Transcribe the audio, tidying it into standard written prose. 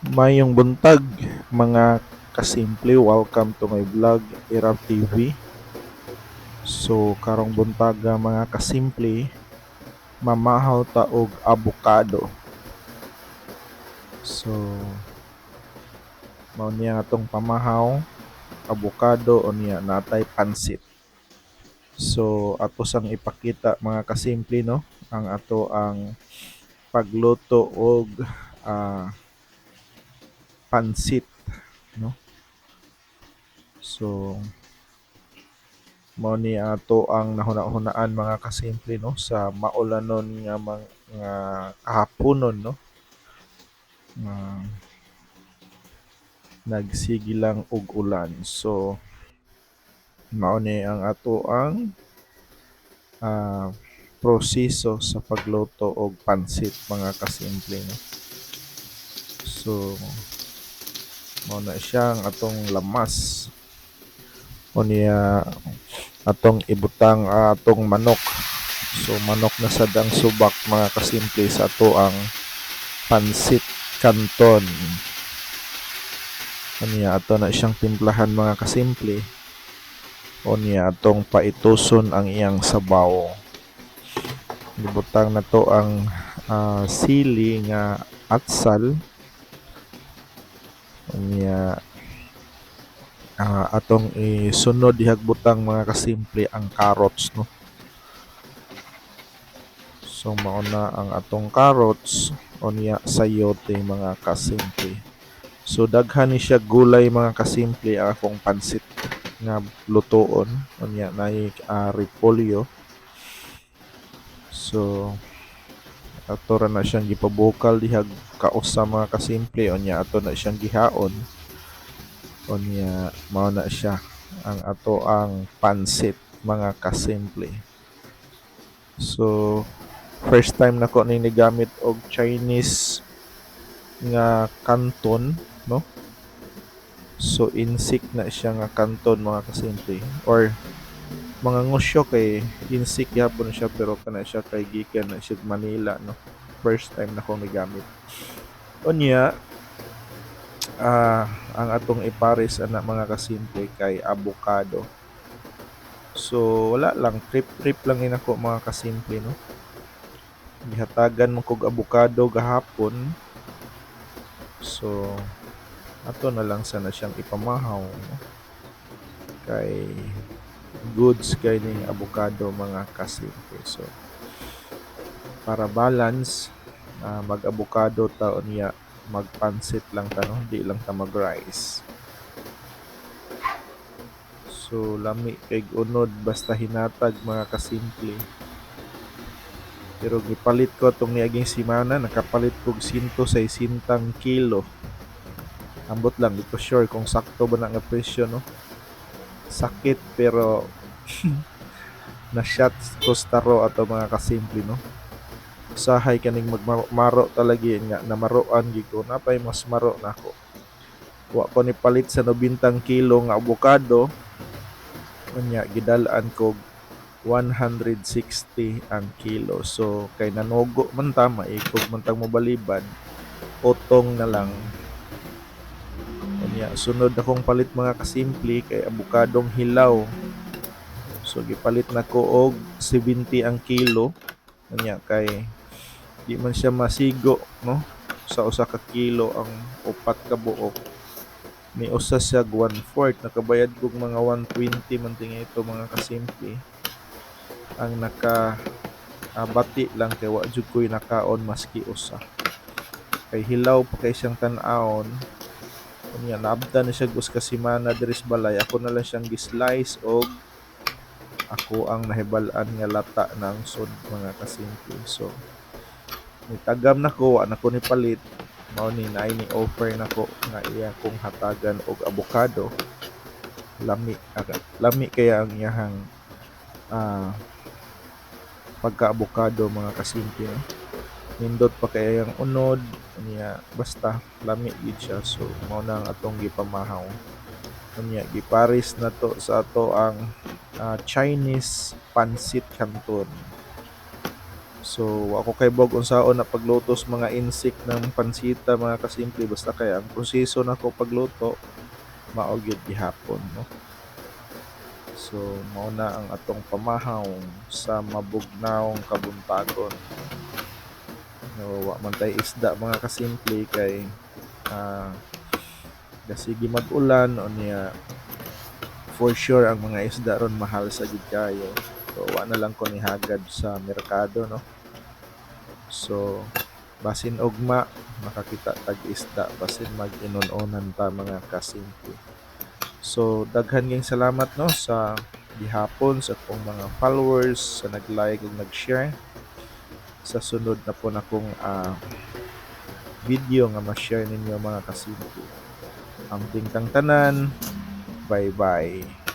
Mayong buntag, mga kasimple, welcome to my vlog, Irab TV. So, karong buntaga mga kasimple, mamahaw ta og abukado. So, mao niya atong pamahaw, abukado o niya natay pansit. So, ato sang ipakita mga kasimple no, ang ato ang pagluto og ah, pansit no. So, mao ni ato ang nahuna-hunaan mga kasimple no sa maulanon nga mga kahaponon no nga nagsigilang og ulan. So mao ni ang ato ang ah, proseso sa pagluto og pansit mga kasimple no. So mao na siya ang atong lamas o niya atong ibutang atong manok. So manok na sad ang subak mga kasimple sa ato ang pansit canton. Kaniya ato na siyang timplahan mga kasimple. O niya atong paituson ang iyang sabaw. Gibutang na to ang sili nga atsal. O niya atong isunod dihagbutang mga kasimple ang carrots no. So mauna ang atong carrots o niya sayote mga kasimple. So daghan ni siya gulay mga kasimple ang akong pansit nga lutoon unya nay repolyo. So ato ra na siyang gipabukal dihag kausa mga kasimple unya ato na siyang gihaon unya mao na siya ang ato ang pansit mga kasimple. So first time nako ning nigamit og Chinese nga kanton no. So insik na siya nga kanton mga kasimple or mga ngusyo kay insik gyapon siya pero kana siya kay gikan na siya Manila no. First time na kong nagamit. Unya ang atong ipares ana mga kasimple kay avocado. So wala lang trip lang inako mga kasimple no. Gihatagan mo kog avocado gahapon. So ato na lang sana siyang ipamahaw no? Kay goods kay ning avocado mga kasimple. So para balance mag-avocado ta unya magpansit lang ta no, di lang ta mag-rice. So lami kay unod basta hinatag mga kasimple. Pero gipalit ko tong niaging semana, nakapalit kog 160 kilo. Ambot lang, di ko sure kung sakto ba na nga presyo no. Sakit pero na shot ko staro ato mga kasimple no. Usahay kaning magmaro talagi nga namaroan gid ko napay mas maro nako. Wa ko ni palit sa 90 kilo nga avocado. Unya gidalaan kog 160 ang kilo. So kay nanugo man ta maikog man tang mobaliban, utong na lang. Unya sunod akong palit mga kasimple kay abukadong hilaw. So gipalit nako og 70 ang kilo. Unya kay di man siya masigo no sa usa ka kilo ang upat ka buok. May usa siya 1/4 nakabayad kog mga 120 man tinga ito mga kasimple. Ang bati lang kay wa jud ko'y nakaon maski usa. Kay hilaw pa kay siyang tan-awon. Unya naabtan na siya gus ka semana diri sa balay. Ako na lang siyang gi-slice og ako ang nahibal-an nga lata ng sud mga kasimple. So nitagam nako wa nako ni palit. Mao ni naay ni offer nako nga iya kong hatagan og avocado. Lami kaya ang iyahang pagka-avocado mga kasimple no? Nindot pa kaya yung unod niya basta lami gid siya. So mao na ang atong gipamahaw unya giparis na to sa ato ang Chinese pansit canton. So wa ko kay bog unsaon na paglutos mga insik ng pansita mga kasimple, basta kay ang proseso nako pagluto mao gyud gihapon, no. So mao na ang atong pamahaw sa mabugnawng kabuntagon. No, wa man tay isda mga kasimple kay ah sige mag-ulan o niya for sure ang mga isda ron mahal sa gid kayo. So wa na lang ko nihagad sa merkado, no. So basin ugma makakita tag isda basin mag-inon-onan ta mga kasimple. So daghan ging salamat, no, sa gihapon sa akong mga followers sa nag-like ug nag-share. Sa sunod na po na kong video nga ma-share ninyo mga kasimple. Ang tingtang tanan, bye bye.